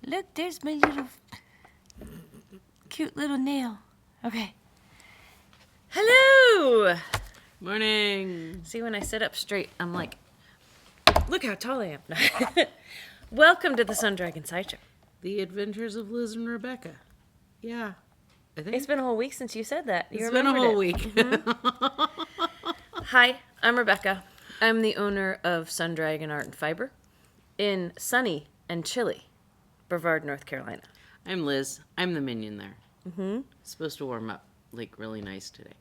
Look, there's my little cute little nail. Okay. Hello! Morning. See, when I sit up straight, I'm like, look how tall I am. Welcome to the Sun Dragon Sideshow. The Adventures of Liz and Rebecca. Yeah. I think It's been a whole week since you said that. it's been a whole week. Mm-hmm. Hi, I'm Rebecca. I'm the owner of Sun Dragon Art and Fiber in sunny and chilly Brevard, North Carolina. I'm Liz. I'm the minion there. Mm-hmm. Supposed to warm up like really nice today.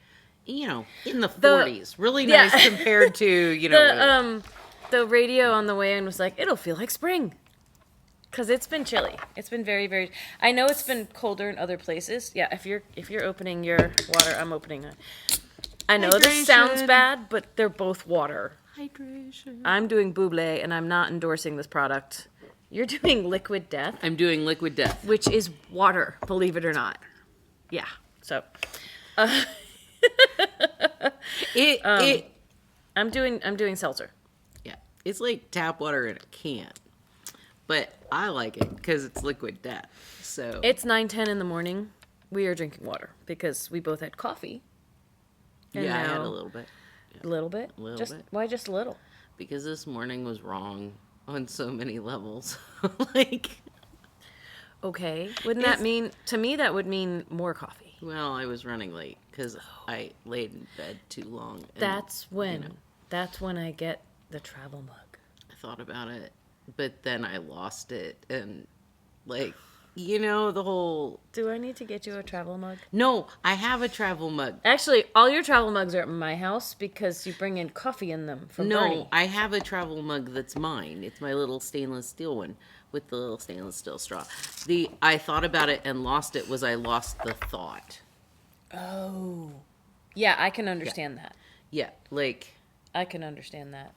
You know, in the 40s. Really nice compared to, you know. The radio on the way in was like, it'll feel like spring. Because it's been chilly. It's been very, very... I know it's been colder in other places. Yeah, if you're opening your water, I'm opening it. I know this sounds bad, but they're both water. Hydration. I'm doing Buble, and I'm not endorsing this product. You're doing Liquid Death. I'm doing Liquid Death. Which is water, believe it or not. Yeah, so... I'm doing seltzer. Yeah, it's like tap water in a can. But I like it because it's Liquid Death. So it's 9:10 in the morning. We are drinking water because we both had coffee. And I had a little bit. Yeah. A little bit? A little bit. Why just a little? Because this morning was wrong on so many levels. Like... Okay. Wouldn't that mean... To me, that would mean more coffee. Well, I was running late because I laid in bed too long. And, that's when I get the travel mug. I thought about it, but then I lost it. And, like, you know, the whole... Do I need to get you a travel mug? No, I have a travel mug. Actually, all your travel mugs are at my house because you bring in coffee in them from Bernie. No, I have a travel mug that's mine. It's my little stainless steel one with the little stainless steel straw. I thought about it and lost it was I lost the thought. Oh. Yeah, I can understand that. Yeah, like... I can understand that.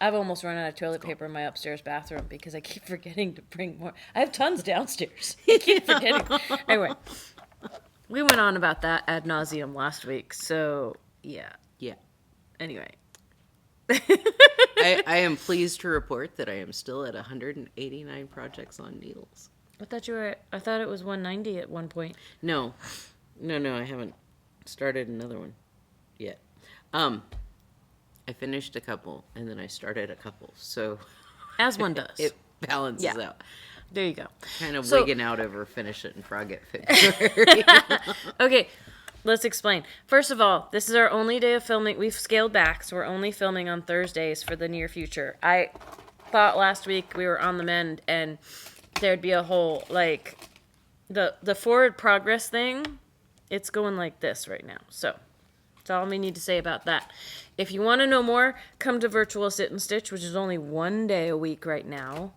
I've almost run out of toilet paper in my upstairs bathroom because I keep forgetting to bring more. I have tons downstairs. I keep forgetting. Anyway, we went on about that ad nauseum last week, so yeah. Yeah. Anyway. I am pleased to report that I am still at 189 projects on needles. I thought it was 190 at one point. No, I haven't started another one yet. I finished a couple, and then I started a couple, so... As one does. It balances out. There you go. Kind of wigging out over finish it in Frogget February. Okay, let's explain. First of all, this is our only day of filming. We've scaled back, so we're only filming on Thursdays for the near future. I thought last week we were on the mend, and there'd be a whole, like... The forward progress thing, it's going like this right now, so... That's all we need to say about that. If you want to know more, come to Virtual Sit and Stitch, which is only one day a week right now.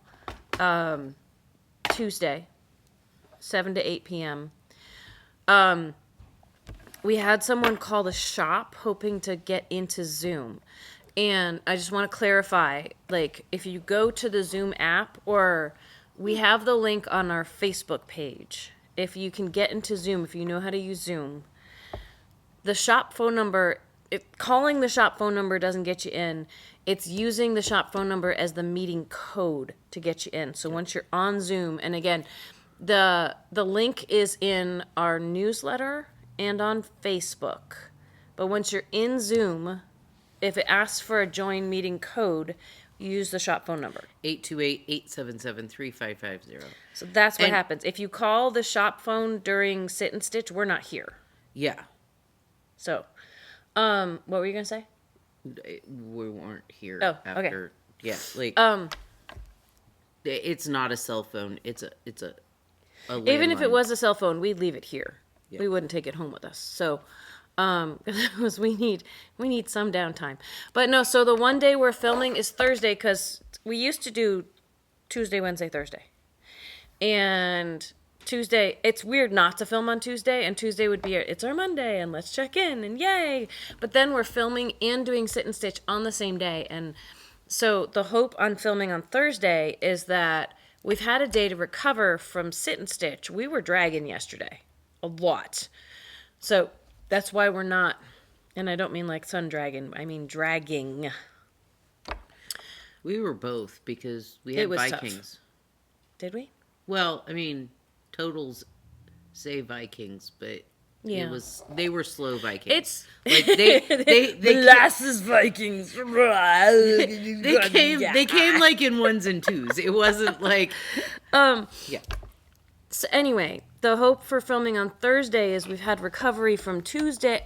Tuesday, 7 to 8 p.m. We had someone call the shop hoping to get into Zoom. And I just want to clarify, like, if you go to the Zoom app, or we have the link on our Facebook page. If you can get into Zoom, if you know how to use Zoom, the shop phone number, calling the shop phone number doesn't get you in. It's using the shop phone number as the meeting code to get you in. So once you're on Zoom, and again, the link is in our newsletter and on Facebook. But once you're in Zoom, if it asks for a join meeting code, use the shop phone number. 828-877-3550. So that's what happens. If you call the shop phone during Sit and Stitch, we're not here. Yeah. So, what were you going to say? We weren't here after. Okay. Yeah, like, it's not a cell phone. It's a even if it was a cell phone, we'd leave it here. Yeah. We wouldn't take it home with us. So, because we need some downtime. But no, so the one day we're filming is Thursday because we used to do Tuesday, Wednesday, Thursday. And Tuesday, it's weird not to film on Tuesday, and Tuesday would be, it's our Monday, and let's check in, and yay! But then we're filming and doing Sit and Stitch on the same day, and so the hope on filming on Thursday is that we've had a day to recover from Sit and Stitch. We were dragging yesterday. A lot. So that's why we're not, and I don't mean like Sun Dragon, I mean dragging. We were both, because we had Vikings. Tough. Did we? Well, I mean, totals say Vikings, but Yeah. they were slow Vikings. It's like they molasses Vikings. they came like in ones and twos. It wasn't like yeah. So anyway, the hope for filming on Thursday is we've had recovery from Tuesday,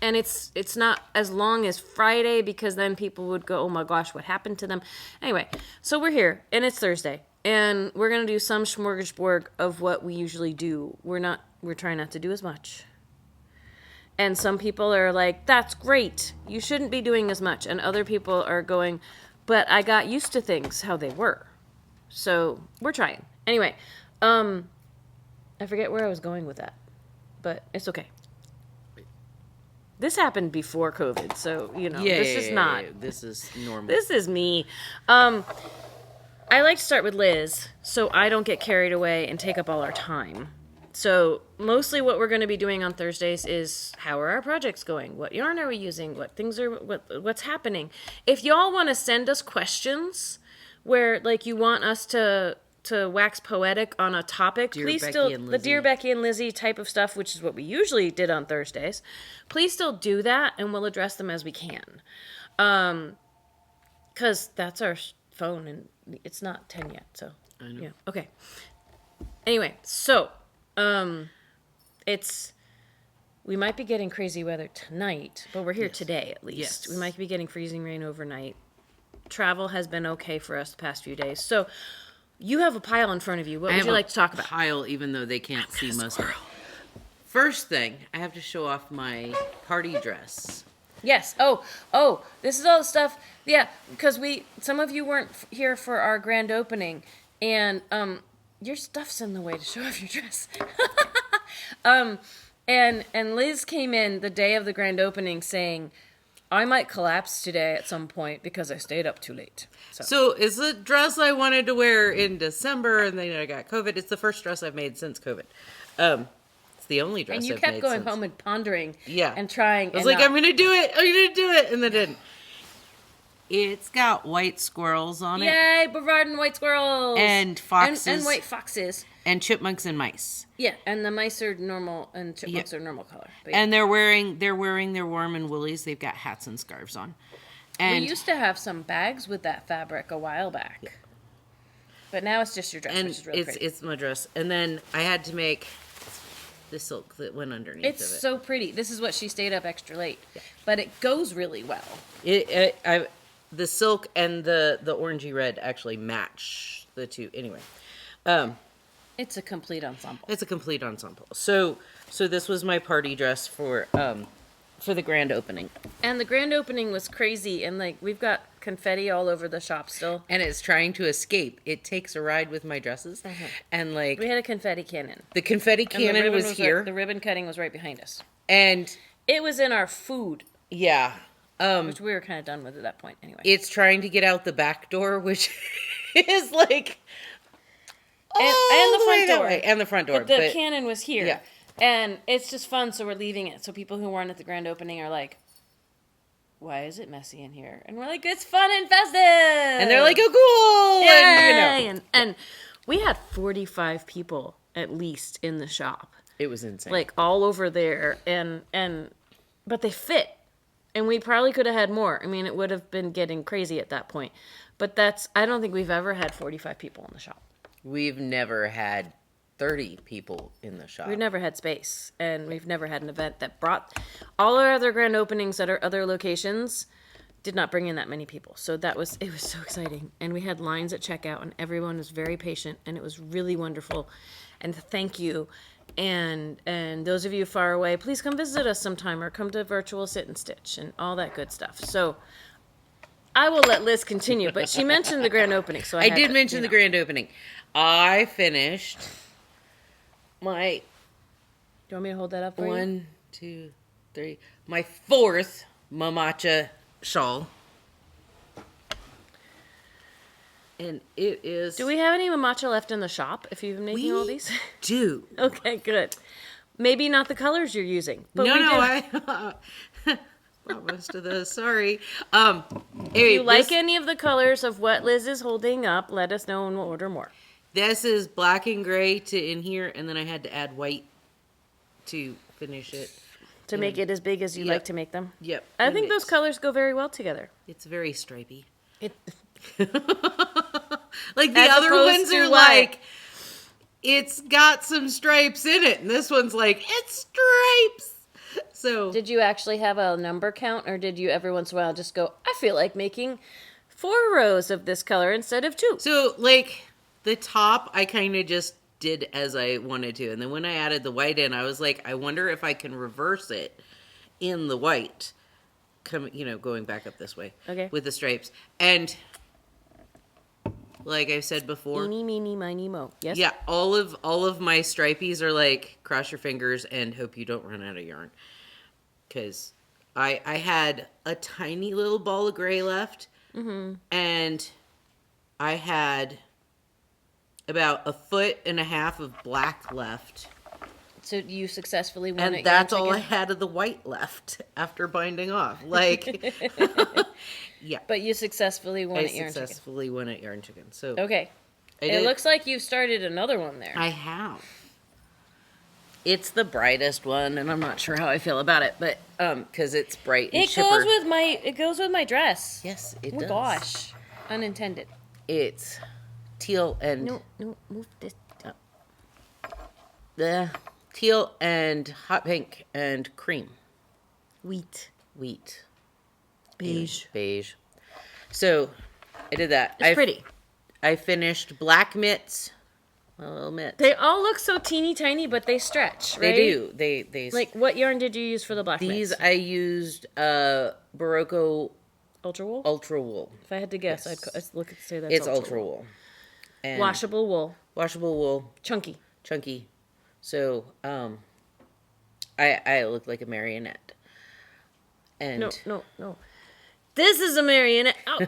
and it's not as long as Friday because then people would go, oh my gosh, what happened to them? Anyway, so we're here and it's Thursday and we're gonna do some smorgasbord of what we usually do. We're trying not to do as much. And some people are like, that's great. You shouldn't be doing as much. And other people are going, but I got used to things how they were. So we're trying. Anyway, I forget where I was going with that, but it's okay. This happened before COVID, so this is not. This is normal. This is me. I like to start with Liz, so I don't get carried away and take up all our time. So mostly what we're going to be doing on Thursdays is how are our projects going? What yarn are we using? What's happening? If y'all want to send us questions where like you want us to wax poetic on a topic, please still the Dear Becky and Lizzie type of stuff, which is what we usually did on Thursdays. Please still do that, and we'll address them as we can, because that's our phone, and it's not 10 yet. So I know. Yeah, okay. Anyway, so we might be getting crazy weather tonight, but we're here today at least. Yes. We might be getting freezing rain overnight. Travel has been okay for us the past few days. So you have a pile in front of you. What would you like to talk about? Pile, even though they can't see most of it. First thing, I have to show off my party dress. Yes. Oh, this is all the stuff. Yeah, because some of you weren't here for our grand opening, and your stuff's in the way to show off your dress. And Liz came in the day of the grand opening saying, I might collapse today at some point because I stayed up too late. So it's a dress I wanted to wear in December, and then I got COVID. It's the first dress I've made since COVID. It's the only dress I've made. And you kept going home and pondering and trying. I was like, I'm going to do it. And then didn't. It's got white squirrels on it. Yay, Brevard and white squirrels. And foxes. And white foxes. And chipmunks and mice. Yeah, and the mice are normal, and chipmunks are normal color. But and they're wearing their warm and woolies. They've got hats and scarves on. And we used to have some bags with that fabric a while back. Yeah. But now it's just your dress, which is really pretty. It's my dress. And then I had to make the silk that went underneath of it. It's so pretty. This is what she stayed up extra late. Yeah. But it goes really well. The silk and the orangey red actually match the two. Anyway. It's a complete ensemble. So this was my party dress for the grand opening. And the grand opening was crazy, and like we've got confetti all over the shop still. And it's trying to escape. It takes a ride with my dresses, and like we had a confetti cannon. The confetti cannon was here. The ribbon cutting was right behind us, and it was in our food. Yeah, which we were kind of done with at that point. Anyway, it's trying to get out the back door, which is like. And the front door. And the front door. But the cannon was here. Yeah. And it's just fun, so we're leaving it. So people who weren't at the grand opening are like, why is it messy in here? And we're like, it's fun and festive! And they're like, oh, cool! Yay! And we had 45 people, at least, in the shop. It was insane. Like, all over there. But they fit. And we probably could have had more. I mean, it would have been getting crazy at that point. But I don't think we've ever had 45 people in the shop. We've never had 30 people in the shop. We've never had space, and we've never had an event that brought all our other grand openings at our other locations did not bring in that many people. So it was so exciting. And we had lines at checkout, and everyone was very patient, and it was really wonderful. And thank you. And those of you far away, please come visit us sometime or come to Virtual Sit and Stitch and all that good stuff. So I will let Liz continue, but she mentioned the grand opening. So I did mention the grand opening. I finished my... Do you want me to hold that up for you? 1, 2, 3. My 4th mamacha shawl. And it is... Do we have any mamacha left in the shop if you've been making all these? Do. Okay, good. Maybe not the colors you're using. But bought most of those. Sorry. If you like any of the colors of what Liz is holding up, let us know and we'll order more. This is black and gray to in here, and then I had to add white to finish it. To make it as big as you like to make them? Yep. I think those colors go very well together. It's very stripey. It Like the other ones are like, it's got some stripes in it. And this one's like, it's stripes. So did you actually have a number count, or did you every once in a while just go, I feel like making 4 rows of this color instead of 2? So like the top, I kind of just did as I wanted to. And then when I added the white in, I was like, I wonder if I can reverse it in the white. Going back up this way. Okay. With the stripes. And like I said before. Eeny, meeny, miny, mo. Yes? Yeah, all of my stripies are like, cross your fingers and hope you don't run out of yarn. Because I had a tiny little ball of gray left. Mm-hmm. And I had about 1.5 feet of black left. So you successfully won it. And that's all I had of the white left after binding off. Like, yeah. But you successfully won at Yarn Chicken. I successfully won at Yarn Chicken. So okay. It looks like you've started another one there. I have. It's the brightest one, and I'm not sure how I feel about it, but because it's bright and chipper. It goes with my dress. Yes, it does. Oh gosh, unintended. It's teal and no, move this. The teal and hot pink and cream. Wheat. Beige. So I did that. It's pretty. I finished black mitts. My little mitts. They all look so teeny tiny, but they stretch, right? They do. They like, what yarn did you use for the black mitts? These I used Barocco Ultra wool. Ultra wool. If I had to guess, Yes. I'd say that's It's ultra wool. And washable wool. Washable wool. Chunky. So I look like a marionette. And No. This is a marionette. Oh.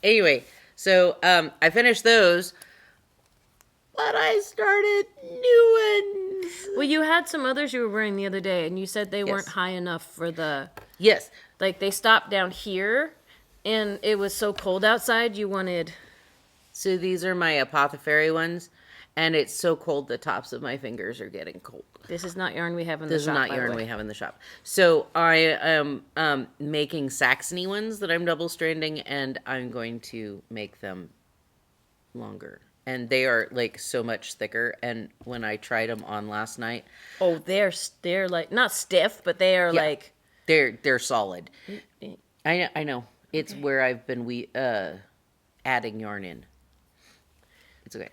Anyway, so I finished those. But I started new ones. Well, you had some others you were wearing the other day, and you said they weren't high enough for the... Yes. Like, they stopped down here, and it was so cold outside, you wanted... So these are my apothecary ones, and it's so cold the tops of my fingers are getting cold. This is not yarn we have in the shop, This is not yarn we have in the shop. So I am making Saxony ones that I'm double stranding, and I'm going to make them longer. And they are like so much thicker. And when I tried them on last night, oh, they're like not stiff, but they are like they're solid. I know. It's where I've been adding yarn in. It's okay.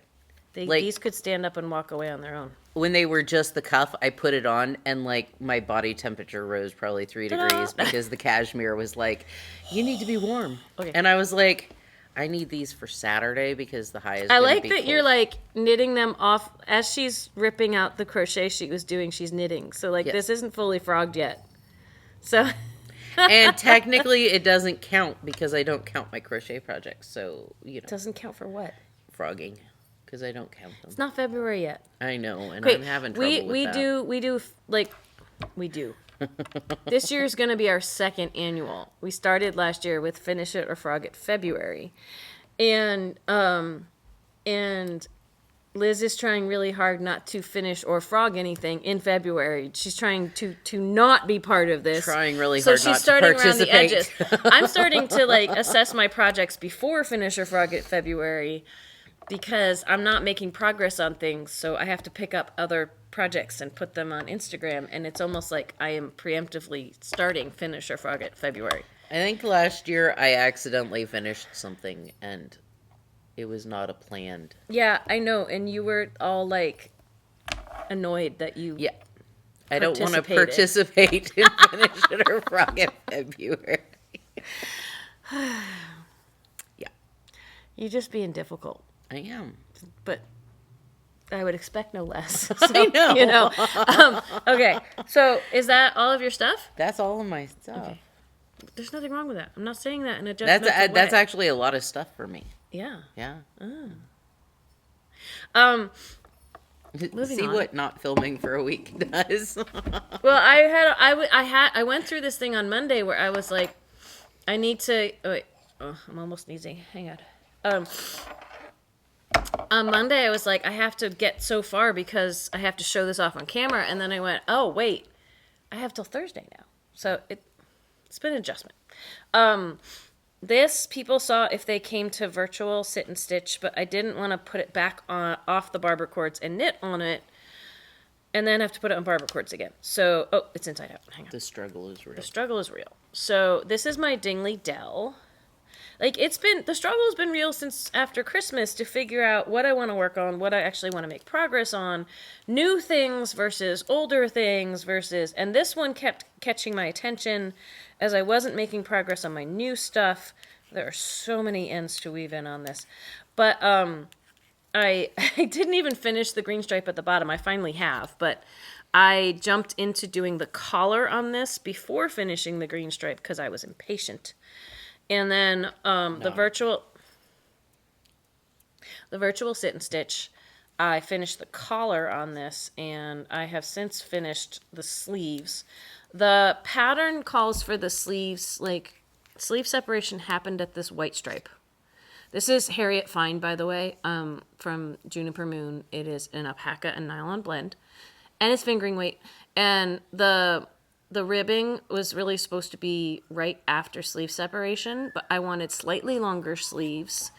These could stand up and walk away on their own. When they were just the cuff, I put it on, and like my body temperature rose probably 3 degrees because the cashmere was like, "You need to be warm." Okay. And I was like, I need these for Saturday because the high is. I like that you're like knitting them off as she's ripping out the crochet she was doing. She's knitting, so like this isn't fully frogged yet. So. And technically, it doesn't count because I don't count my crochet projects. So It doesn't count for what? Frogging, because I don't count them. It's not February yet. I know, and I'm having trouble with that. We do. This year is going to be our second annual. We started last year with Finish It or Frog It February. And Liz is trying really hard not to finish or frog anything in February. She's trying to not be part of this. Trying really hard so not she's starting to around the edges. participate. I'm starting to like assess my projects before Finish or Frog It February because I'm not making progress on things, so I have to pick up other projects and put them on Instagram, and it's almost like I am preemptively starting Finish or Frog It February. I think last year I accidentally finished something, and it was not a planned. Yeah, I know, and you were all like annoyed that you. Yeah, I don't want to participate in Finish It or Frog It February. Yeah, you're just being difficult. I am, but I would expect no less. So, I know. Okay, so is that all of your stuff? That's all of my stuff. Okay. There's nothing wrong with that. I'm not saying that in a judgmental way. That's actually a lot of stuff for me. Yeah. Yeah. Moving See on. what not filming for a week does. Well, I went through this thing on Monday where I was like, I need to. Oh, wait, I'm almost sneezing. Hang on. On Monday, I was like, I have to get so far because I have to show this off on camera, and then I went, oh wait, I have till Thursday now, so it's been an adjustment. This people saw if they came to virtual sit and stitch, but I didn't want to put it back on off the barber cords and knit on it, and then have to put it on barber cords again. So, oh, it's inside out. Hang on. The struggle is real. The struggle is real. So this is my Dingley Dell. Like the struggle has been real since after Christmas to figure out what I want to work on, what I actually want to make progress on, new things versus older things versus, and this one kept catching my attention as I wasn't making progress on my new stuff. There are so many ends to weave in on this, but I didn't even finish the green stripe at the bottom. I finally have, but I jumped into doing the collar on this before finishing the green stripe because I was impatient. And then the virtual sit and stitch, I finished the collar on this, and I have since finished the sleeves. The pattern calls for the sleeves, like sleeve separation happened at this white stripe. This is Harriet Fine, by the way, from Juniper Moon. It is an alpaca and nylon blend, and it's fingering weight. And the ribbing was really supposed to be right after sleeve separation, but I wanted slightly longer sleeves.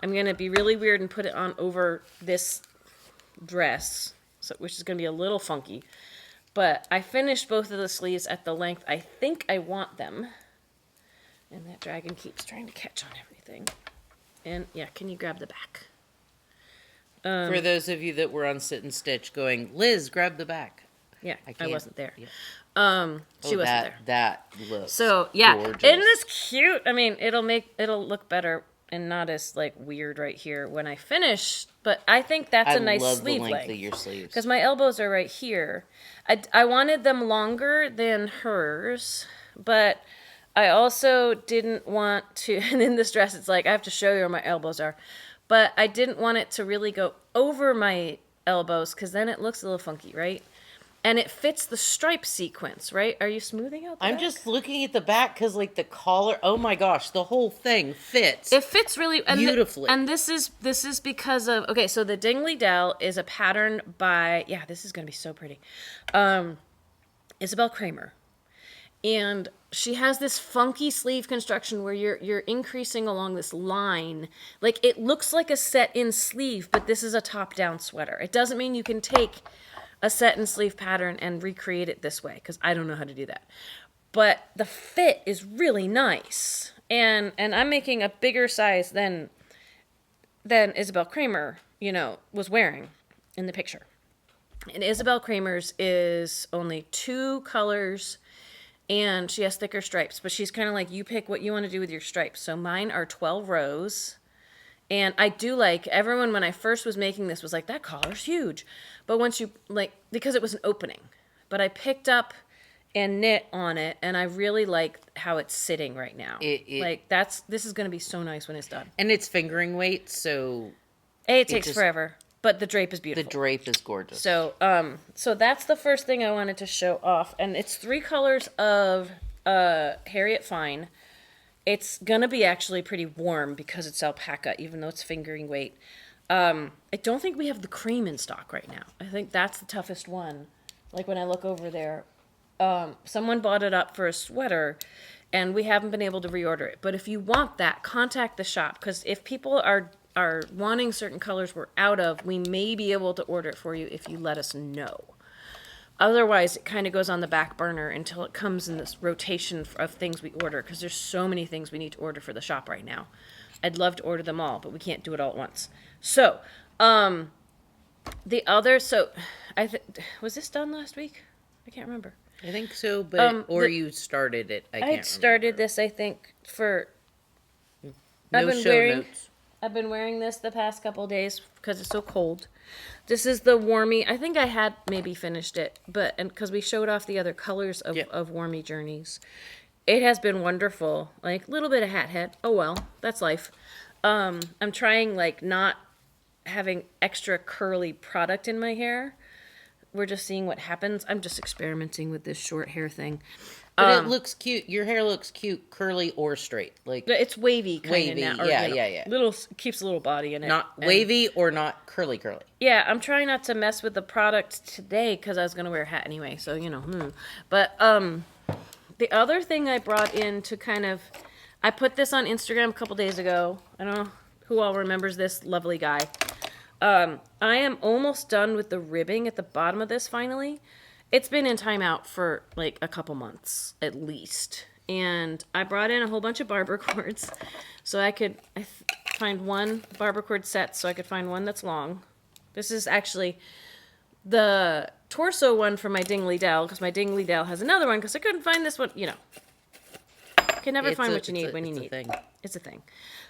I'm going to be really weird and put it on over this dress, which is going to be a little funky. But I finished both of the sleeves at the length I think I want them. And that dragon keeps trying to catch on everything. And yeah, can you grab the back? For those of you that were on sit and stitch going, Liz, grab the back. Yeah, I wasn't there. Yeah. She wasn't there. That looks So yeah, gorgeous. isn't this cute? I mean, it'll look better and not as like weird right here when I finish. But I think that's a nice sleeve the length length of your sleeves because my elbows are right here. I wanted them longer than hers, but I also didn't want to. And in this dress, it's like I have to show you where my elbows are, but I didn't want it to really go over my elbows because then it looks a little funky, right? And it fits the stripe sequence, right? Are you smoothing out the I'm back? just looking at the back because, like, the collar. Oh my gosh, the whole thing fits. It fits really beautifully. And this is because of okay. So the Dingley Dell is a pattern by this is gonna be so pretty, Isabel Kramer, and she has this funky sleeve construction where you're increasing along this line. Like it looks like a set-in sleeve, but this is a top-down sweater. It doesn't mean you can take a set and sleeve pattern and recreate it this way because I don't know how to do that. But the fit is really nice. And I'm making a bigger size than Isabel Kramer, was wearing in the picture. And Isabel Kramer's is only 2 colors and she has thicker stripes, but she's kind of like you pick what you want to do with your stripes. So mine are 12 rows. And I do like, everyone when I first was making this was like, that collar's huge. But once you, because it was an opening. But I picked up and knit on it, and I really like how it's sitting right now. This is going to be so nice when it's done. And it's fingering weight, so... It takes forever, but the drape is beautiful. The drape is gorgeous. So, so that's the first thing I wanted to show off. And it's 3 colors of Harriet Fine. It's going to be actually pretty warm because it's alpaca, even though it's fingering weight. I don't think we have the cream in stock right now. I think that's the toughest one. Like when I look over there, someone bought it up for a sweater, and we haven't been able to reorder it. But if you want that, contact the shop, because if people are wanting certain colors we're out of, we may be able to order it for you if you let us know. Otherwise, it kind of goes on the back burner until it comes in this rotation of things we order, because there's so many things we need to order for the shop right now. I'd love to order them all, but we can't do it all at once. So, was this done last week? I can't remember. I think so, but you started it. I can't started remember. this, I think, for... No show notes. I've been wearing this the past couple of days because it's so cold. This is the Warmy. I think I had maybe finished it, because we showed off the other colors of Warmy Journeys. It has been wonderful. Like, a little bit of hat head. Oh well, that's life. I'm trying, not having extra curly product in my hair. We're just seeing what happens. I'm just experimenting with this short hair thing. But it looks cute. Your hair looks cute, curly or straight. Like It's wavy kind of now. Or, yeah. Little keeps a little body in it. Not wavy or not curly. Yeah, I'm trying not to mess with the product today because I was going to wear a hat anyway. So, But the other thing I brought in to kind of... I put this on Instagram a couple days ago. I don't know who all remembers this lovely guy. I am almost done with the ribbing at the bottom of this finally. It's been in timeout for like a couple months at least. And I brought in a whole bunch of barber cords so I could find one barber cord set so I could find one that's long. This is actually the torso one for my Dingley Dell because my Dingley Dell has another one because I couldn't find this one. You can never find what you need when you need. It's a thing.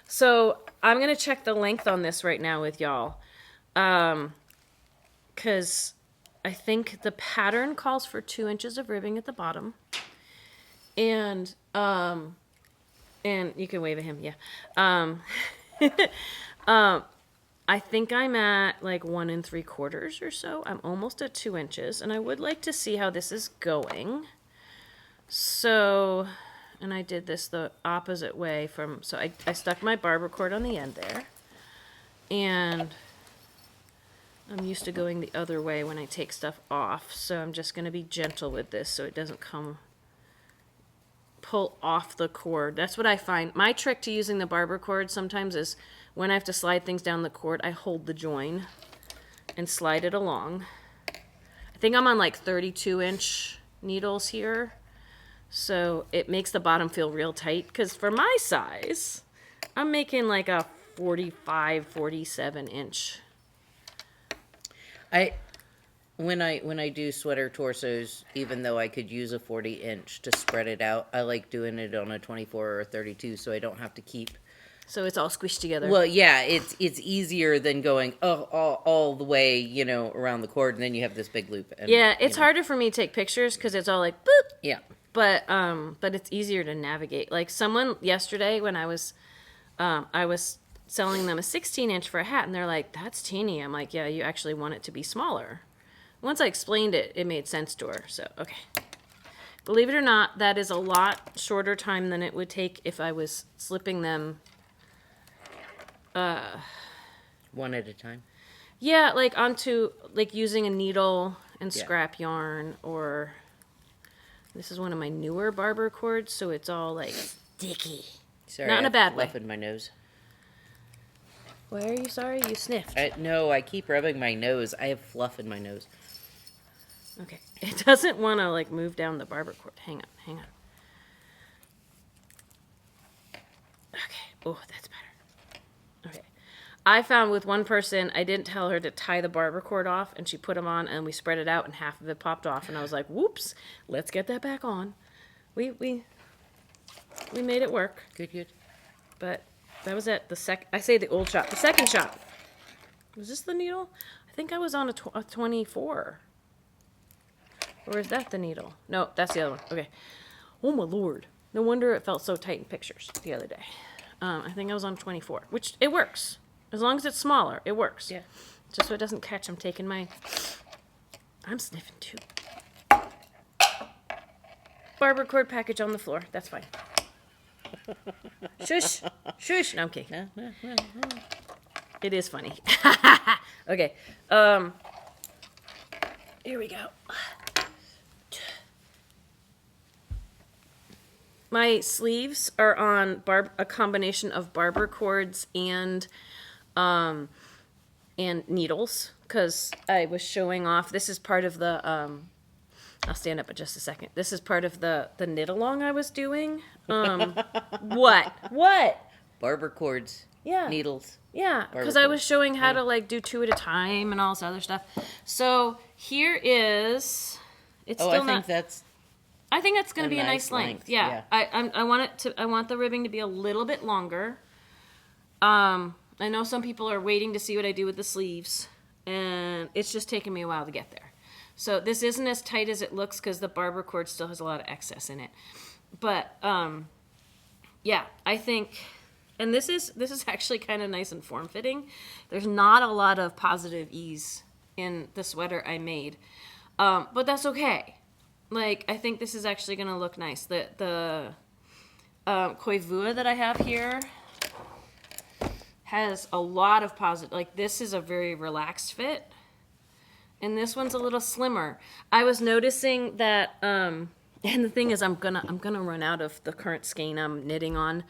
So I'm going to check the length on this right now with y'all because... I think the pattern calls for 2 inches of ribbing at the bottom. And you can wave at him, yeah. I think I'm at like 1 3/4 or so. I'm almost at 2 inches, and I would like to see how this is going. So, and I did this the opposite way so I stuck my barber cord on the end there. And I'm used to going the other way when I take stuff off, so I'm just going to be gentle with this so it doesn't pull off the cord. That's what I find. My trick to using the barber cord sometimes is when I have to slide things down the cord, I hold the join and slide it along. I think I'm on like 32-inch needles here, so it makes the bottom feel real tight, because for my size, I'm making like a 45, 47-inch. When I do sweater torsos, even though I could use a 40-inch to spread it out, I like doing it on a 24 or a 32 so I don't have to keep... So it's all squished together. Well, yeah, it's easier than going all the way, around the cord, and then you have this big loop. And, yeah, it's harder for me to take pictures because it's all like, boop. Yeah. But it's easier to navigate. Like someone yesterday when I was selling them a 16-inch for a hat, and they're like, that's teeny. I'm like, yeah, you actually want it to be smaller. Once I explained it, it made sense to her. So, okay. Believe it or not, that is a lot shorter time than it would take if I was slipping them. One at a time? Yeah, like onto, like using a needle and scrap yarn, or this is one of my newer barber cords, so it's all like sticky. Sorry, not in a bad way. Fluff in my nose. Why are you sorry? You sniffed. No, I keep rubbing my nose. I have fluff in my nose. Okay. It doesn't want to, like, move down the barber cord. Hang on. Okay. Oh, that's better. Okay. I found with one person, I didn't tell her to tie the barber cord off, and she put them on, and we spread it out, and half of it popped off, and I was like, whoops, let's get that back on. We made it work. Good. But that was it. I say the old shop. The second shop. Was this the needle? I think I was on a 24. Or is that the needle? No, that's the other one. Okay. Oh, my Lord. No wonder it felt so tight in pictures the other day. I think I was on 24, which it works. As long as it's smaller, it works. Yeah. Just so it doesn't catch. I'm sniffing too. Barber cord package on the floor. That's fine. Shush. No, I'm kidding. No. It is funny. Okay. Here we go. My sleeves are on a combination of barber cords and needles, because I was showing off. This is part of the I'll stand up in just a second. This is part of the knit along I was doing. What? Barber cords. Yeah. Needles. Yeah, because I was showing how to like do 2 at a time and all this other stuff. So here is. It's still not. I think that's going to be a nice length. Yeah. I want the ribbing to be a little bit longer. I know some people are waiting to see what I do with the sleeves, and it's just taking me a while to get there. So this isn't as tight as it looks because the barber cord still has a lot of excess in it. But yeah, I think And this is actually kind of nice and form-fitting. There's not a lot of positive ease in the sweater I made. But that's okay. Like, I think this is actually going to look nice. The Koivua that I have here has a lot of positive, like this is a very relaxed fit. And this one's a little slimmer. I was noticing that, and the thing is I'm gonna run out of the current skein I'm knitting on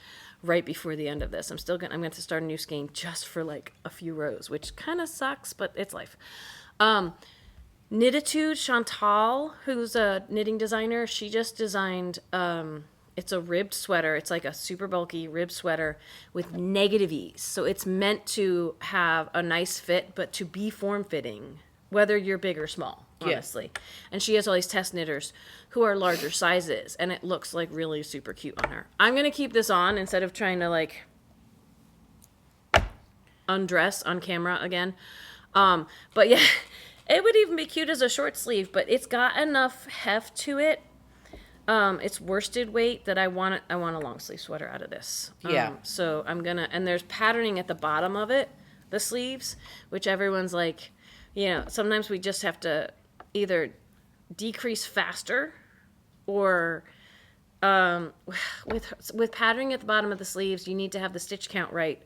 right before the end of this. I'm going to start a new skein just for like a few rows, which kind of sucks, but it's life. Knititude Chantal, who's a knitting designer, she just designed, it's a ribbed sweater. It's like a super bulky ribbed sweater with negative ease. So it's meant to have a nice fit, but to be form-fitting, whether you're big or small, honestly. Yeah. And she has all these test knitters who are larger sizes, and it looks like really super cute on her. I'm going to keep this on instead of trying to like undress on camera again. But yeah, it would even be cute as a short sleeve, but it's got enough heft to it. It's worsted weight that I want a long sleeve sweater out of this. Yeah. So I'm gonna, and there's patterning at the bottom of it, the sleeves, which everyone's like, you know, sometimes we just have to either decrease faster or with patterning at the bottom of the sleeves, you need to have the stitch count right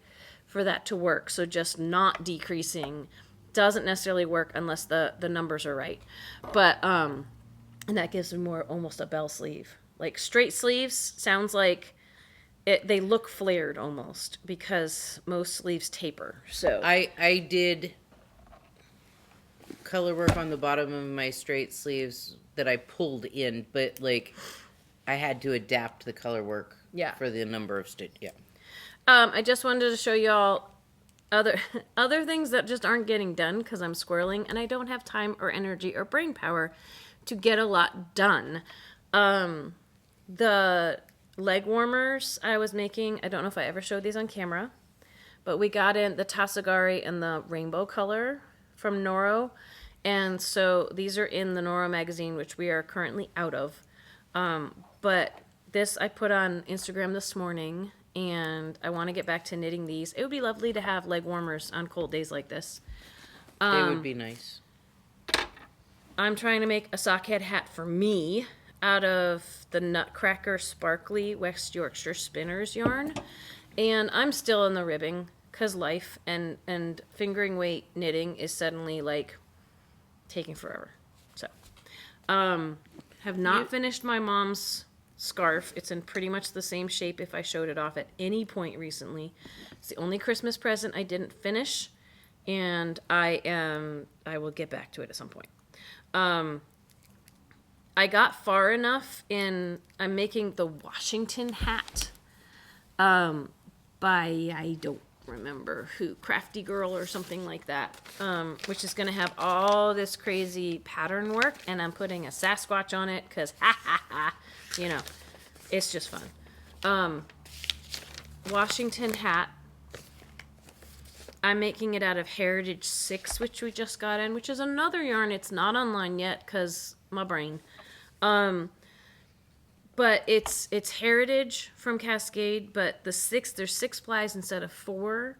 for that to work. So just not decreasing doesn't necessarily work unless the numbers are right. But and that gives them more almost a bell sleeve. Like straight sleeves sounds like they look flared almost because most sleeves taper. So I did color work on the bottom of my straight sleeves that I pulled in, but like I had to adapt the color work for the number of stitch. Yeah. I just wanted to show y'all other things that just aren't getting done because I'm squirreling and I don't have time or energy or brain power to get a lot done. The leg warmers I was making, I don't know if I ever showed these on camera, but we got in the Tasagari and the rainbow color from Noro. And so these are in the Noro magazine, which we are currently out of. But this I put on Instagram this morning, and I want to get back to knitting these. It would be lovely to have leg warmers on cold days like this. It would be nice. I'm trying to make a sockhead hat for me out of the Nutcracker Sparkly West Yorkshire Spinners yarn. And I'm still in the ribbing because life and fingering weight knitting is suddenly like taking forever. So, have not finished my mom's scarf. It's in pretty much the same shape if I showed it off at any point recently. It's the only Christmas present I didn't finish, and I will get back to it at some point. I got far enough in, I'm making the Washington hat by, I don't remember who, Crafty Girl or something like that, which is going to have all this crazy pattern work, and I'm putting a Sasquatch on it because, you know, it's just fun. Washington hat. I'm making it out of Heritage 6, which we just got in, which is another yarn. It's not online yet because my brain. But it's Heritage from Cascade, but there's 6 plies instead of 4.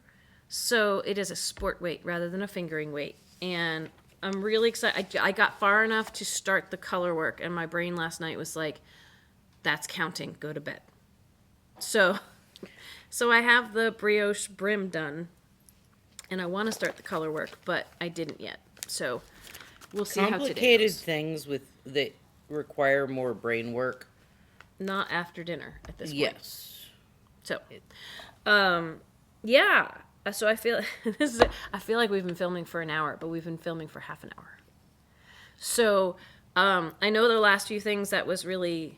So it is a sport weight rather than a fingering weight. And I'm really excited. I got far enough to start the color work, and my brain last night was like, that's counting, go to bed. So I have the brioche brim done, and I want to start the color work, but I didn't yet. So we'll see how today goes. Complicated things that require more brain work. Not after dinner at this point. Yes. So, yeah. So I feel I feel like we've been filming for an hour, but we've been filming for half an hour. So I know the last few things that was really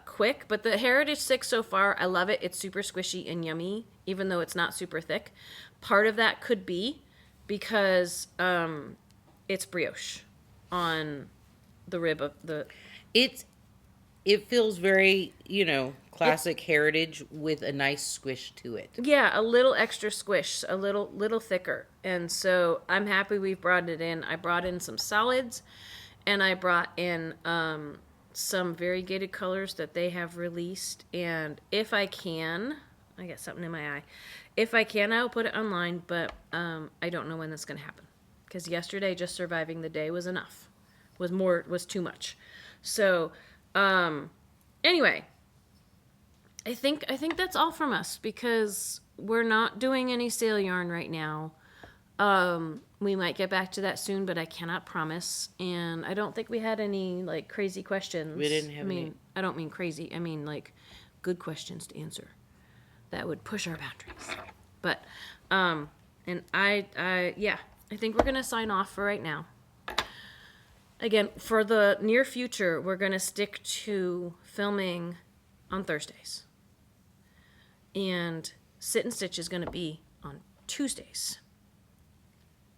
quick, but the Heritage 6 so far, I love it. It's super squishy and yummy, even though it's not super thick. Part of that could be because it's brioche on the rib of the... It feels very, classic Heritage with a nice squish to it. Yeah, a little extra squish, a little thicker. And so I'm happy we've brought it in. I brought in some solids, and I brought in some variegated colors that they have released. And if I can, I got something in my eye. If I can, I'll put it online, but I don't know when that's going to happen. Because yesterday, just surviving the day was enough. Was too much. So, anyway, I think that's all from us because we're not doing any sale yarn right now. We might get back to that soon, but I cannot promise. And I don't think we had any like crazy questions. We didn't have any. I don't mean crazy. I mean like good questions to answer that would push our boundaries. But and I think we're gonna sign off for right now. Again, for the near future, we're gonna stick to filming on Thursdays. And Sit and Stitch is gonna be on Tuesdays.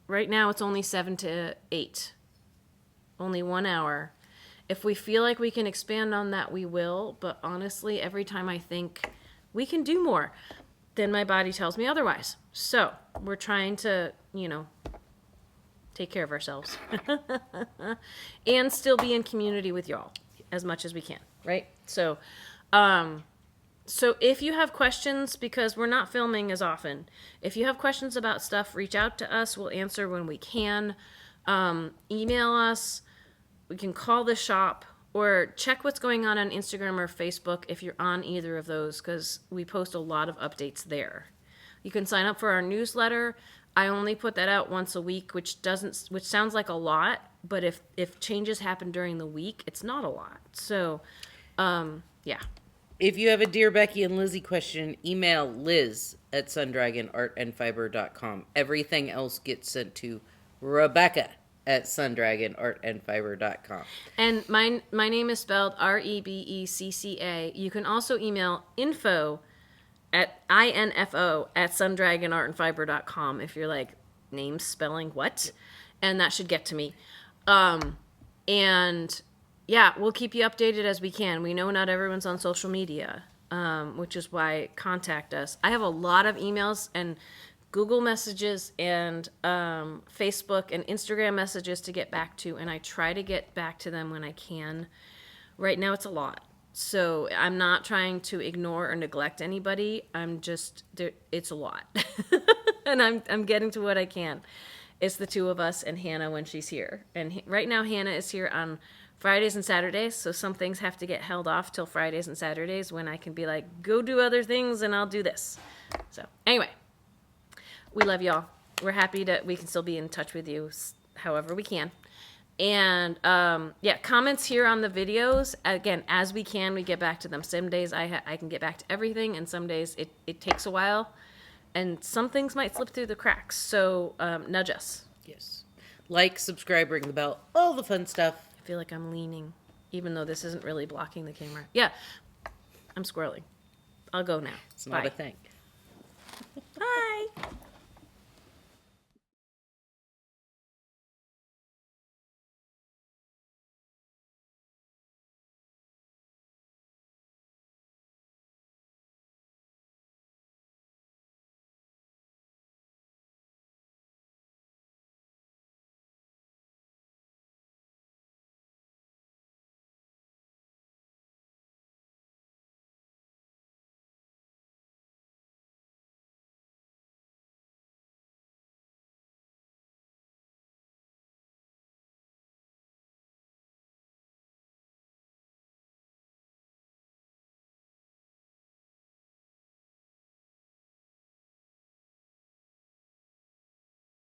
Right now, it's only 7 to 8. Only 1 hour. If we feel like we can expand on that, we will. But honestly, every time I think we can do more, then my body tells me otherwise. So we're trying to, take care of ourselves. And still be in community with y'all as much as we can, right? So if you have questions, because we're not filming as often, if you have questions about stuff, reach out to us. We'll answer when we can. Email us. We can call the shop or check what's going on Instagram or Facebook if you're on either of those, because we post a lot of updates there. You can sign up for our newsletter. I only put that out once a week, which sounds like a lot, but if changes happen during the week, it's not a lot. So, yeah. If you have a Dear Becky and Lizzie question, email liz@sundragonartandfiber.com. Everything else gets sent to Rebecca@sundragonartandfiber.com. And my name is spelled Rebecca. You can also email info@sundragonartandfiber.com if you're like, name spelling what? And that should get to me. And yeah, we'll keep you updated as we can. We know not everyone's on social media, which is why contact us. I have a lot of emails and Google messages and Facebook and Instagram messages to get back to, and I try to get back to them when I can. Right now it's a lot. So I'm not trying to ignore or neglect anybody. It's a lot. And I'm getting to what I can. It's the two of us and Hannah when she's here. And right now Hannah is here on Fridays and Saturdays, so some things have to get held off till Fridays and Saturdays when I can be like, go do other things and I'll do this. So anyway, we love y'all. We're happy that we can still be in touch with you however we can. And comments here on the videos. Again, as we can, we get back to them. Some days I can get back to everything, and some days it takes a while. And some things might slip through the cracks, so nudge us. Yes. Like, subscribe, ring the bell, all the fun stuff. I feel like I'm leaning, even though this isn't really blocking the camera. Yeah, I'm squirreling. I'll go now. It's not a thing. Bye.